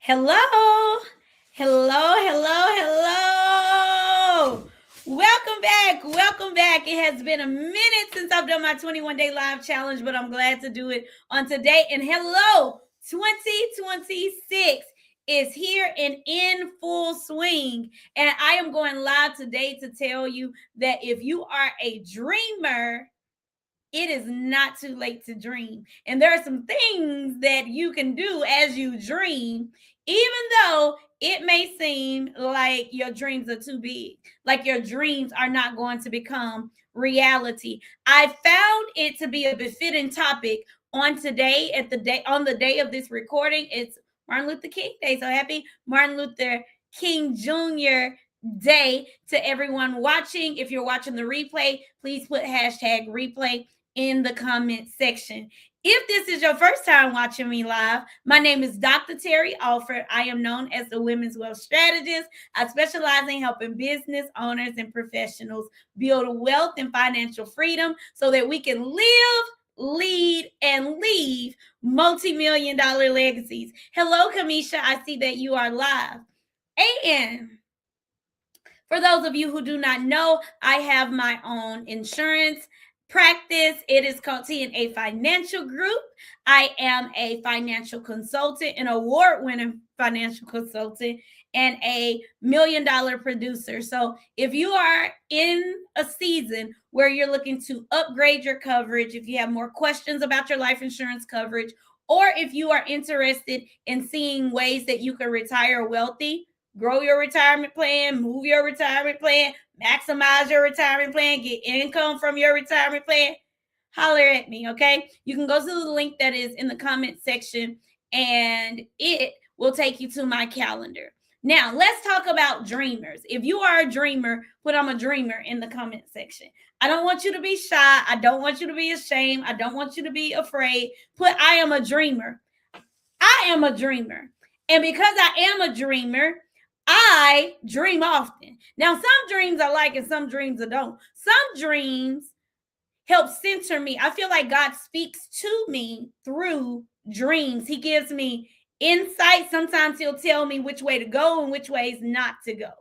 Hello, hello, hello, hello. Welcome back. Welcome back. It has been a minute since I've done my 21-day live challenge, but I'm glad to do it on today. And hello, 2026 is here and in full swing. And I am going live today to tell you that if you are a dreamer, it is not too late to dream. And there are some things that you can do as you dream, even though it may seem like your dreams are too big, like your dreams are not going to become reality. I found it to be a befitting topic on today, on the day of this recording. It's Martin Luther King Day. So happy Martin Luther King Jr. Day to everyone watching. If you're watching the replay, please put hashtag replay in the comment section. If this is your first time watching me live, my name is Dr. Terry Alford. I am known as the Women's Wealth Strategist. I specialize in helping business owners and professionals build wealth and financial freedom so that we can live, lead, and leave multi-million dollar legacies. Hello, Kamisha. I see that you are live. And for those of you who do not know, I have my own insurance practice. It is called TNA Financial Group. I am a financial consultant, an award-winning financial consultant, and a $1 million producer. So if you are in a season where you're looking to upgrade your coverage, if you have more questions about your life insurance coverage, or if you are interested in seeing ways that you can retire wealthy, grow your retirement plan, move your retirement plan, maximize your retirement plan, get income from your retirement plan, holler at me, okay? You can go to the link that is in the comment section and it will take you to my calendar. Now, let's talk about dreamers. If you are a dreamer, put I'm a dreamer in the comment section. I don't want you to be shy. I don't want you to be ashamed. I don't want you to be afraid. Put I am a dreamer. I am a dreamer. And because I am a dreamer, I dream often. Now, some dreams I like and some dreams I don't. Some dreams help center me. I feel like God speaks to me through dreams. He gives me insight. Sometimes he'll tell me which way to go and which ways not to go.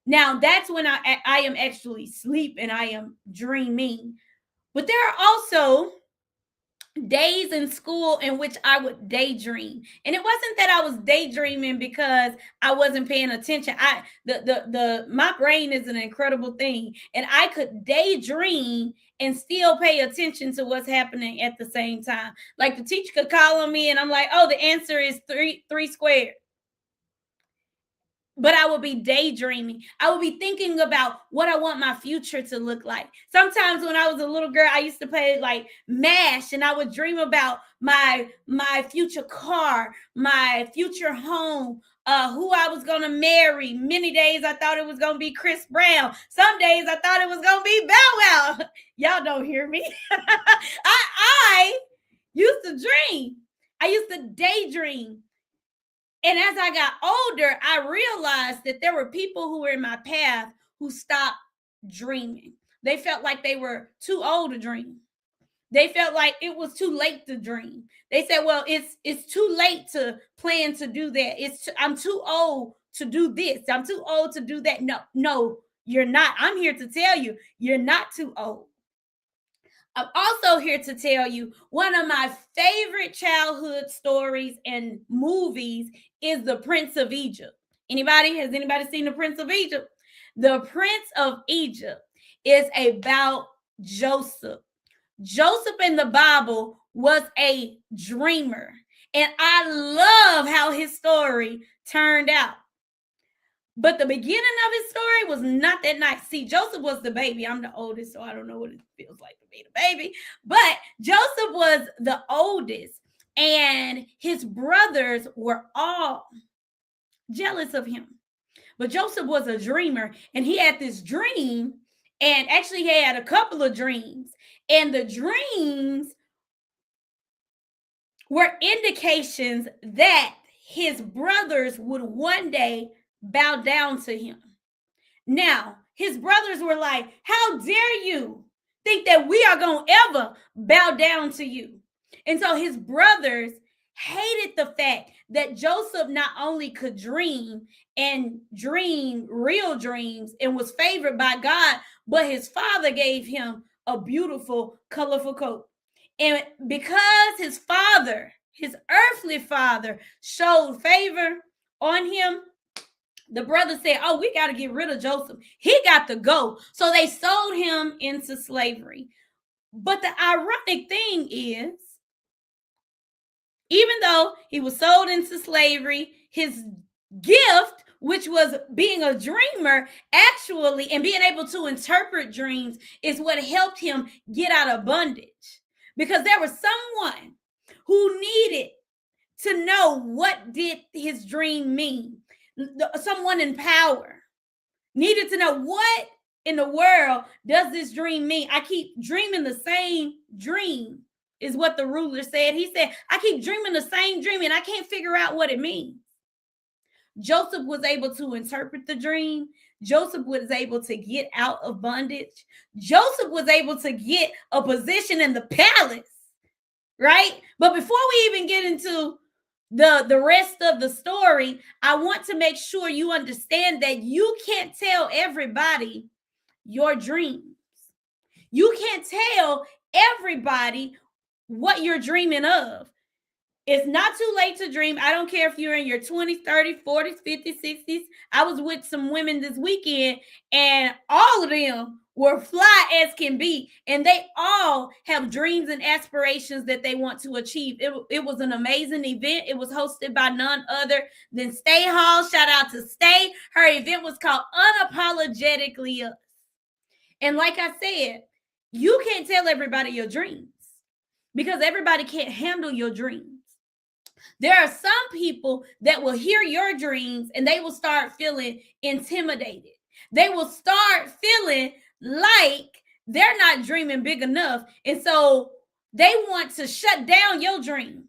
Now, that's when I am actually asleep and I am dreaming. But there are also days in school in which I would daydream. And it wasn't that I was daydreaming because I wasn't paying attention. My brain is an incredible thing. And I could daydream and still pay attention to what's happening at the same time. Like the teacher could call on me and I'm like, oh, the answer is three squared. But I would be daydreaming. I would be thinking about what I want my future to look like. Sometimes when I was a little girl, I used to play like MASH and I would dream about my future car, my future home, who I was going to marry. Many days I thought it was going to be Chris Brown. Some days I thought it was going to be Bow Wow. Y'all don't hear me. I used to dream. I used to daydream. And as I got older, I realized that there were people who were in my path who stopped dreaming. They felt like they were too old to dream. They felt like it was too late to dream. They said, well, it's too late to plan to do that. I'm too old to do this. I'm too old to do that. No, you're not. I'm here to tell you, you're not too old. I'm also here to tell you one of my favorite childhood stories and movies is The Prince of Egypt. Has anybody seen The Prince of Egypt? The Prince of Egypt is about Joseph. Joseph in the Bible was a dreamer. And I love how his story turned out. But the beginning of his story was not that nice. See, Joseph was the baby. I'm the oldest, so I don't know what it feels like to be the baby. But Joseph was the oldest, and his brothers were all jealous of him. But Joseph was a dreamer, and he had this dream, and actually he had a couple of dreams. And the dreams were indications that his brothers would one day bow down to him. Now, his brothers were like, how dare you think that we are going to ever bow down to you? And so his brothers hated the fact that Joseph not only could dream and dream real dreams and was favored by God, but his father gave him a beautiful, colorful coat. And because his father, his earthly father, showed favor on him, the brother said, "Oh, we got to get rid of Joseph. He got to go." So they sold him into slavery. But the ironic thing is, even though he was sold into slavery, his gift, which was being a dreamer, actually, and being able to interpret dreams, is what helped him get out of bondage. Because there was someone who needed to know what did his dream mean. Someone in power needed to know, what in the world does this dream mean? I keep dreaming the same dream, is what the ruler said. He said, I keep dreaming the same dream and I can't figure out what it means. Joseph was able to interpret the dream. Joseph was able to get out of bondage. Joseph was able to get a position in the palace, right? But before we even get into the rest of the story, I want to make sure you understand that you can't tell everybody your dreams. You can't tell everybody what you're dreaming of. It's not too late to dream. I don't care if you're in your 20s, 30s, 40s, 50s, 60s. I was with some women this weekend, and all of them were fly as can be, and they all have dreams and aspirations that they want to achieve. It was an amazing event. It was hosted by none other than Stay Hall. Shout out to Stay. Her event was called Unapologetically Us. And like I said, you can't tell everybody your dreams because everybody can't handle your dreams. There are some people that will hear your dreams and they will start feeling intimidated. They will start feeling like they're not dreaming big enough. And so they want to shut down your dream.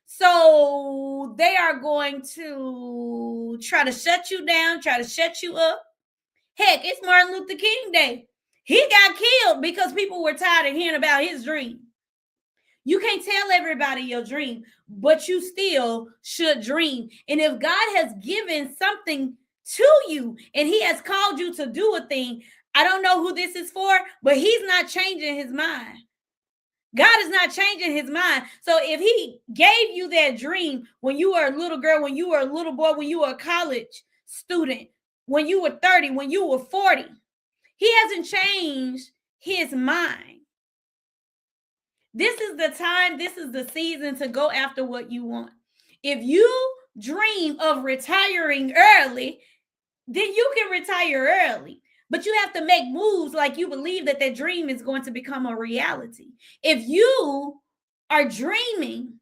So they are going to try to shut you down, try to shut you up. Heck, it's Martin Luther King Day. He got killed because people were tired of hearing about his dream. You can't tell everybody your dream, but you still should dream. And if God has given something to you and he has called you to do a thing, I don't know who this is for, but he's not changing his mind. God is not changing his mind. So if he gave you that dream when you were a little girl, when you were a little boy, when you were a college student, when you were 30, when you were 40, he hasn't changed his mind. This is the time, this is the season to go after what you want. If you dream of retiring early, then you can retire early. But you have to make moves like you believe that that dream is going to become a reality. If you are dreaming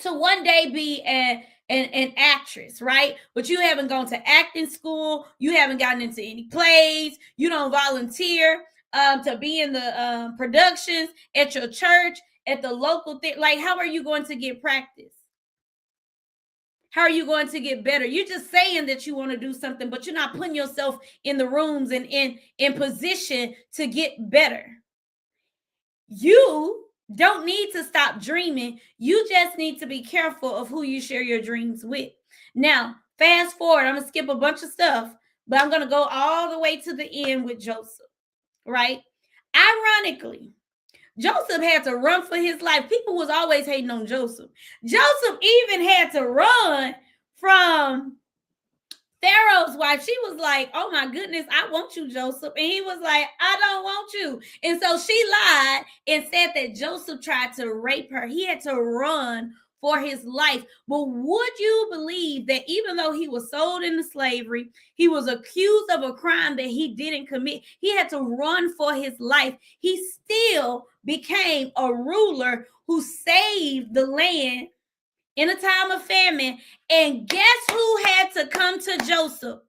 to one day be an actress, right? But you haven't gone to acting school, you haven't gotten into any plays, you don't volunteer to be in the productions at your church, at the local thing. Like, how are you going to get practice? How are you going to get better? You're just saying that you want to do something, but you're not putting yourself in the rooms and in position to get better. You don't need to stop dreaming. You just need to be careful of who you share your dreams with. Now, fast forward, I'm going to skip a bunch of stuff, but I'm going to go all the way to the end with Joseph, right? Ironically, Joseph had to run for his life. People was always hating on Joseph. Joseph even had to run from Pharaoh's wife. She was like, oh my goodness, I want you, Joseph. And he was like, I don't want you. And so she lied and said that Joseph tried to rape her. He had to run for his life. But would you believe that even though he was sold into slavery, he was accused of a crime that he didn't commit, he had to run for his life. He still became a ruler who saved the land in a time of famine. And guess who had to come to Joseph?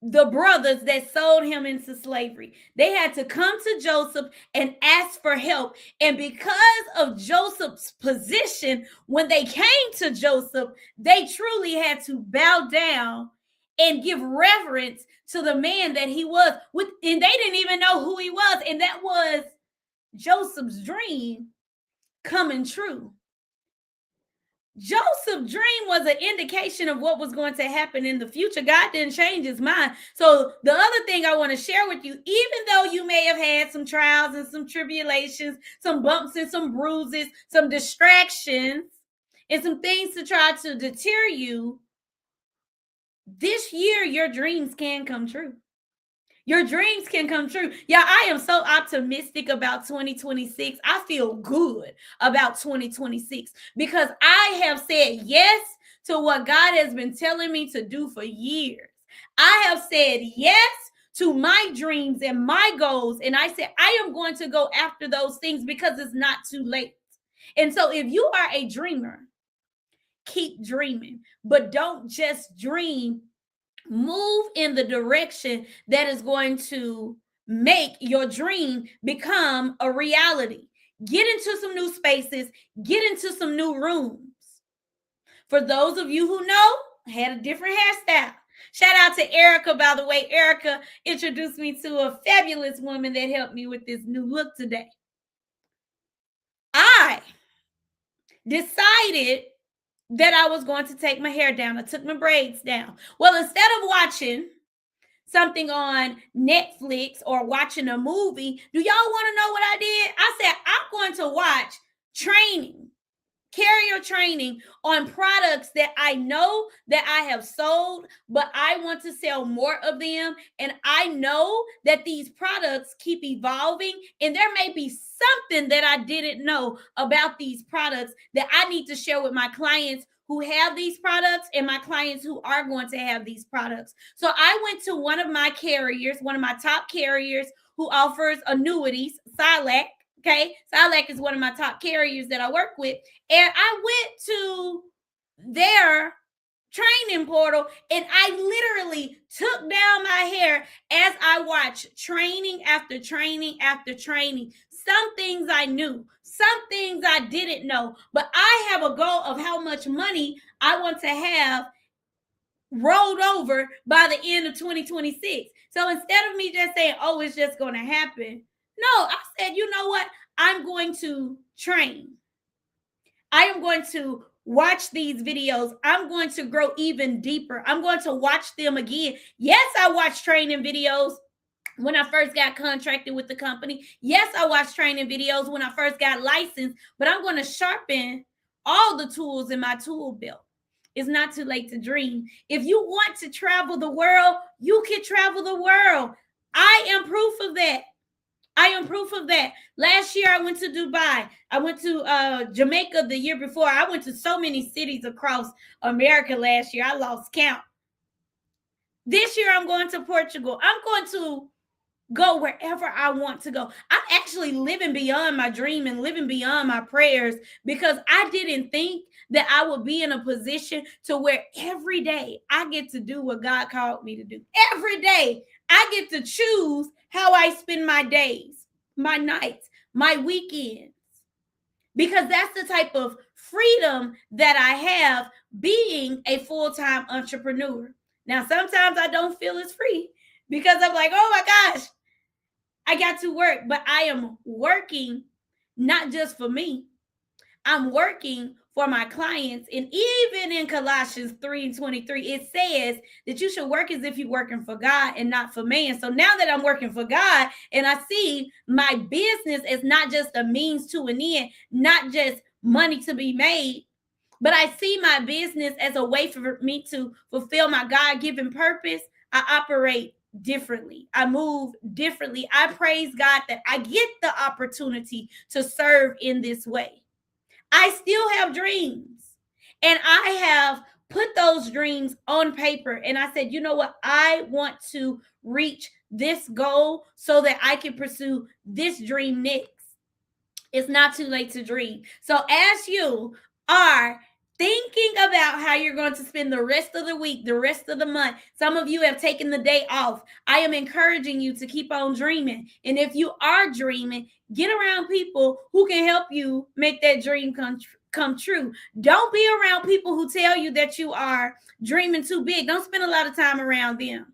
The brothers that sold him into slavery. They had to come to Joseph and ask for help. And because of Joseph's position, when they came to Joseph, they truly had to bow down and give reverence to the man that he was. And they didn't even know who he was. And that was Joseph's dream coming true. Joseph's dream was an indication of what was going to happen in the future. God didn't change his mind. So the other thing I want to share with you, even though you may have had some trials and some tribulations, some bumps and some bruises, some distractions, and some things to try to deter you, this year your dreams can come true. Your dreams can come true. Yeah, I am so optimistic about 2026. I feel good about 2026 because I have said yes to what God has been telling me to do for years. I have said yes to my dreams and my goals. And I said, I am going to go after those things because it's not too late. And so if you are a dreamer, keep dreaming, but don't just dream. Move in the direction that is going to make your dream become a reality. Get into some new spaces, get into some new rooms. For those of you who know, I had a different hairstyle. Shout out to Erica, by the way. Erica introduced me to a fabulous woman that helped me with this new look today. I decided that I was going to take my hair down. I took my braids down. Well, instead of watching something on Netflix or watching a movie, do y'all want to know what I did? I said, I'm going to watch training, carrier training on products that I know that I have sold, but I want to sell more of them. And I know that these products keep evolving, and there may be something that I didn't know about these products that I need to share with my clients who have these products and my clients who are going to have these products. So I went to one of my carriers, one of my top carriers who offers annuities, Silac. Okay, Silac is one of my top carriers that I work with. And I went to their training portal and I literally took down my hair as I watched training after training after training. Some things I knew, some things I didn't know, but I have a goal of how much money I want to have rolled over by the end of 2026. So instead of me just saying, oh, it's just going to happen, no, I said, you know what? I'm going to train. I am going to watch these videos. I'm going to grow even deeper. I'm going to watch them again. Yes, I watched training videos when I first got contracted with the company. Yes, I watched training videos when I first got licensed, but I'm going to sharpen all the tools in my tool belt. It's not too late to dream. If you want to travel the world, you can travel the world. I am proof of that. I am proof of that. Last year, I went to Dubai. I went to Jamaica the year before. I went to so many cities across America last year. I lost count. This year, I'm going to Portugal. I'm going to go wherever I want to go. I'm actually living beyond my dream and living beyond my prayers because I didn't think that I would be in a position to where every day I get to do what God called me to do. Every day I get to choose how I spend my days, my nights, my weekends, because that's the type of freedom that I have being a full-time entrepreneur. Now, sometimes I don't feel as free because I'm like, oh my gosh, I got to work, but I am working not just for me. I'm working for my clients. And even in Colossians 3:23, it says that you should work as if you're working for God and not for man. So now that I'm working for God and I see my business as not just a means to an end, not just money to be made, but I see my business as a way for me to fulfill my God-given purpose, I operate differently. I move differently. I praise God that I get the opportunity to serve in this way. I still have dreams, and I have put those dreams on paper. And I said, you know what? I want to reach this goal so that I can pursue this dream next. It's not too late to dream. So as you are thinking about how you're going to spend the rest of the week, the rest of the month, some of you have taken the day off. I am encouraging you to keep on dreaming. And if you are dreaming, get around people who can help you make that dream come true. Don't be around people who tell you that you are dreaming too big. Don't spend a lot of time around them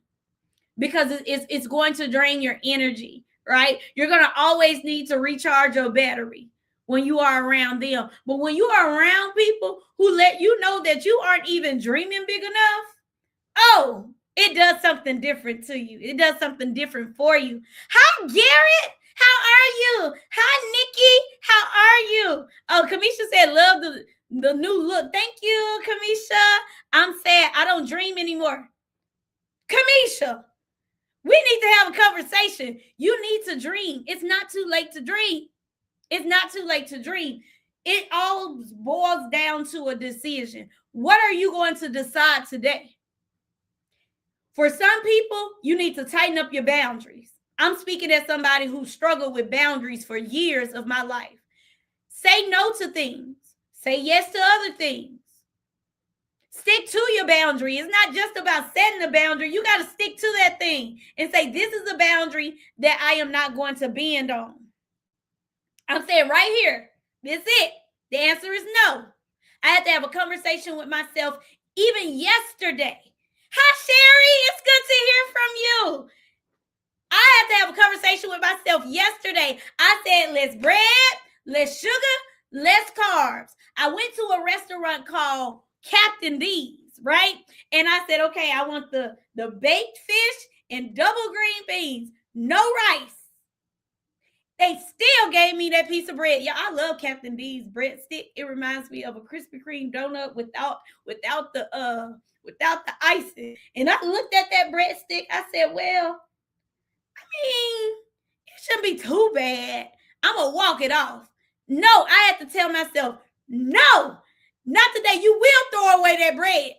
because it's going to drain your energy, right? You're going to always need to recharge your battery. when you are around them. But when you are around people who let you know that you aren't even dreaming big enough, oh, it does something different to you. It does something different for you. Hi, Garrett. How are you? Hi, Nikki. How are you? Oh, Kamisha said, love the new look. Thank you, Kamisha. I'm sad I don't dream anymore. Kamisha, we need to have a conversation. You need to dream. It's not too late to dream. It's not too late to dream. It all boils down to a decision. What are you going to decide today? For some people, you need to tighten up your boundaries. I'm speaking as somebody who struggled with boundaries for years of my life. Say no to things. Say yes to other things. Stick to your boundary. It's not just about setting a boundary. You got to stick to that thing and say, this is a boundary that I am not going to bend on. I'm saying right here, this is it. The answer is no. I had to have a conversation with myself even yesterday. Hi, Sherry. It's good to hear from you. I had to have a conversation with myself yesterday. I said, less bread, less sugar, less carbs. I went to a restaurant called Captain D's, right? And I said, okay, I want the baked fish and double green beans, no rice. They still gave me that piece of bread. Yeah, I love Captain D's breadstick. It reminds me of a Krispy Kreme donut without the icing. And I looked at that breadstick. I said, well, I mean, it shouldn't be too bad. I'm gonna walk it off. No, I had to tell myself, no, not today. You will throw away that bread.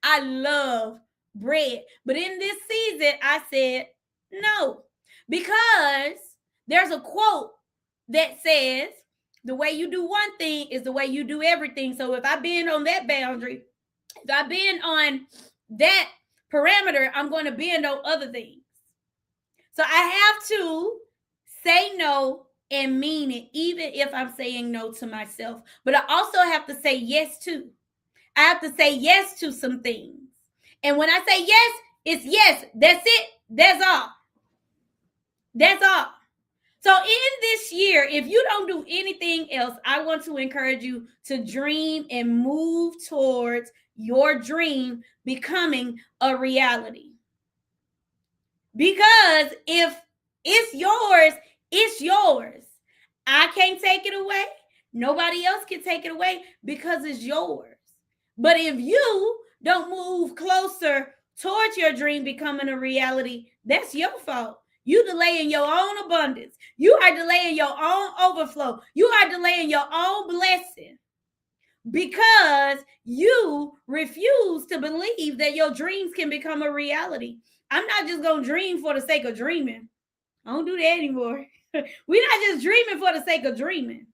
I love bread. But in this season, I said no, because there's a quote that says, the way you do one thing is the way you do everything. So if I bend on that boundary, if I bend on that parameter, I'm going to bend on other things. So I have to say no and mean it, even if I'm saying no to myself. But I also have to say yes to. I have to say yes to some things. And when I say yes, it's yes. That's it. That's all. That's all. So in this year, if you don't do anything else, I want to encourage you to dream and move towards your dream becoming a reality. Because if it's yours, it's yours. I can't take it away. Nobody else can take it away because it's yours. But if you don't move closer towards your dream becoming a reality, that's your fault. You delaying your own abundance. You are delaying your own overflow. You are delaying your own blessing because you refuse to believe that your dreams can become a reality. I'm not just going to dream for the sake of dreaming. I don't do that anymore. We're not just dreaming for the sake of dreaming.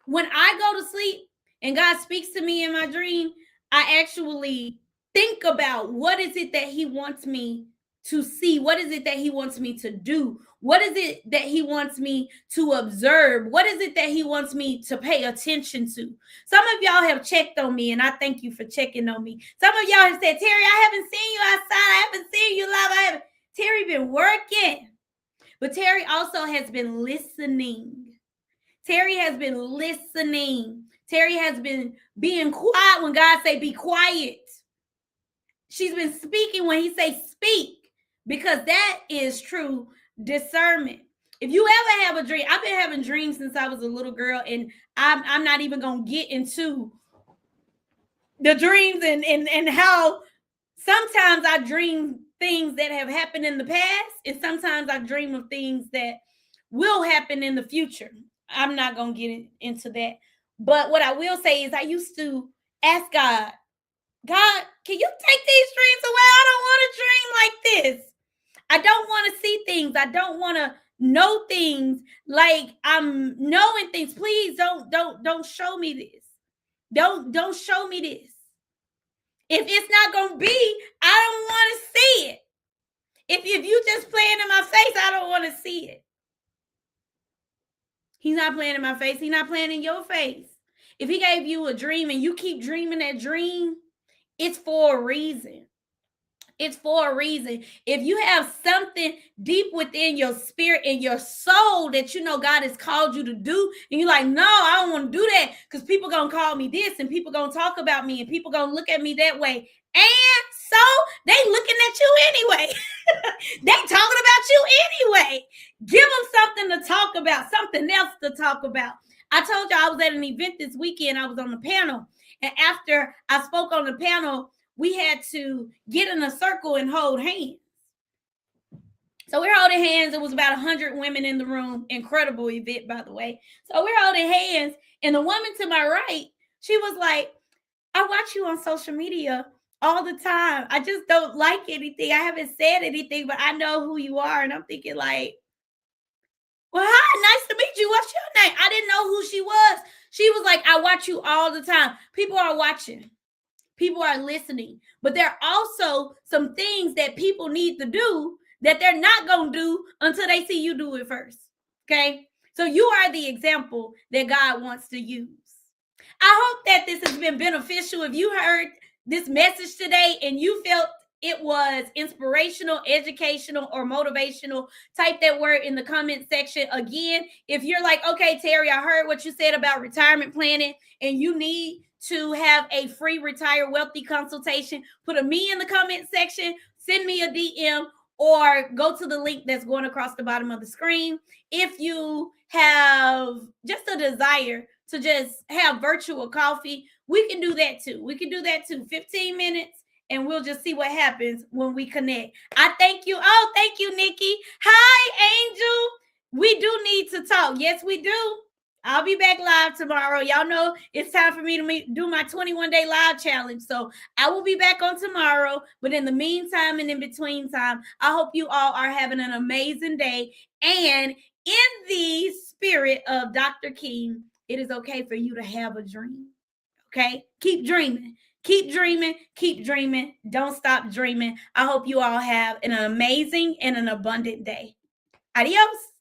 When I go to sleep and God speaks to me in my dream, I actually think about what is it that he wants me to see? What is it that he wants me to do? What is it that he wants me to observe? What is it that he wants me to pay attention to? Some of y'all have checked on me, and I thank you for checking on me. Some of y'all have said, Terry, I haven't seen you outside. I haven't seen you live. Terry been working. But Terry also has been listening. Terry has been listening. Terry has been being quiet when God say be quiet. She's been speaking when he say speak, because that is true discernment. If you ever have a dream, I've been having dreams since I was a little girl, and I'm not even going to get into the dreams and how sometimes I dream things that have happened in the past, and sometimes I dream of things that will happen in the future. I'm not going to get into that. But what I will say is I used to ask God, can you take these dreams away? I don't want to dream like this. I don't want to see things. I don't want to know things like I'm knowing things. Please don't show me this. Don't show me this. If it's not going to be, I don't want to see it. If you just playing in my face, I don't want to see it. He's not playing in my face. He's not playing in your face. If he gave you a dream and you keep dreaming that dream, it's for a reason. It's for a reason. If you have something deep within your spirit and your soul that you know God has called you to do, and you're like, no, I don't want to do that because people gonna call me this and people gonna talk about me and people gonna look at me that way. And so they looking at you anyway. They talking about you anyway. Give them something to talk about, something else to talk about. I told you I was at an event this weekend. I was on the panel. And after I spoke on the panel, we had to get in a circle and hold hands. So we're holding hands. It was about 100 women in the room. Incredible event, by the way. So we're holding hands. And the woman to my right, she was like, I watch you on social media all the time. I just don't like anything. I haven't said anything, but I know who you are. And I'm thinking like, well, hi, nice to meet you. What's your name? I didn't know who she was. She was like, I watch you all the time. People are watching. People are listening. But there are also some things that people need to do that they're not going to do until they see you do it first. Okay? So you are the example that God wants to use. I hope that this has been beneficial. If you heard this message today and you felt it was inspirational, educational, or motivational, type that word in the comment section. Again, if you're like, okay, Terry, I heard what you said about retirement planning and you need to have a free Retire Wealthy consultation, put a me in the comment section, send me a DM, or go to the link that's going across the bottom of the screen. If you have just a desire to just have virtual coffee, we can do that too. 15 minutes. And we'll just see what happens when we connect. I thank you. Oh, thank you, Nikki. Hi, Angel. We do need to talk. Yes, we do. I'll be back live tomorrow. Y'all know it's time for me to do my 21-day live challenge. So I will be back on tomorrow. But in the meantime and in between time, I hope you all are having an amazing day. And in the spirit of Dr. King, it is okay for you to have a dream. Okay? Keep dreaming. Keep dreaming, keep dreaming. Don't stop dreaming. I hope you all have an amazing and an abundant day. Adios.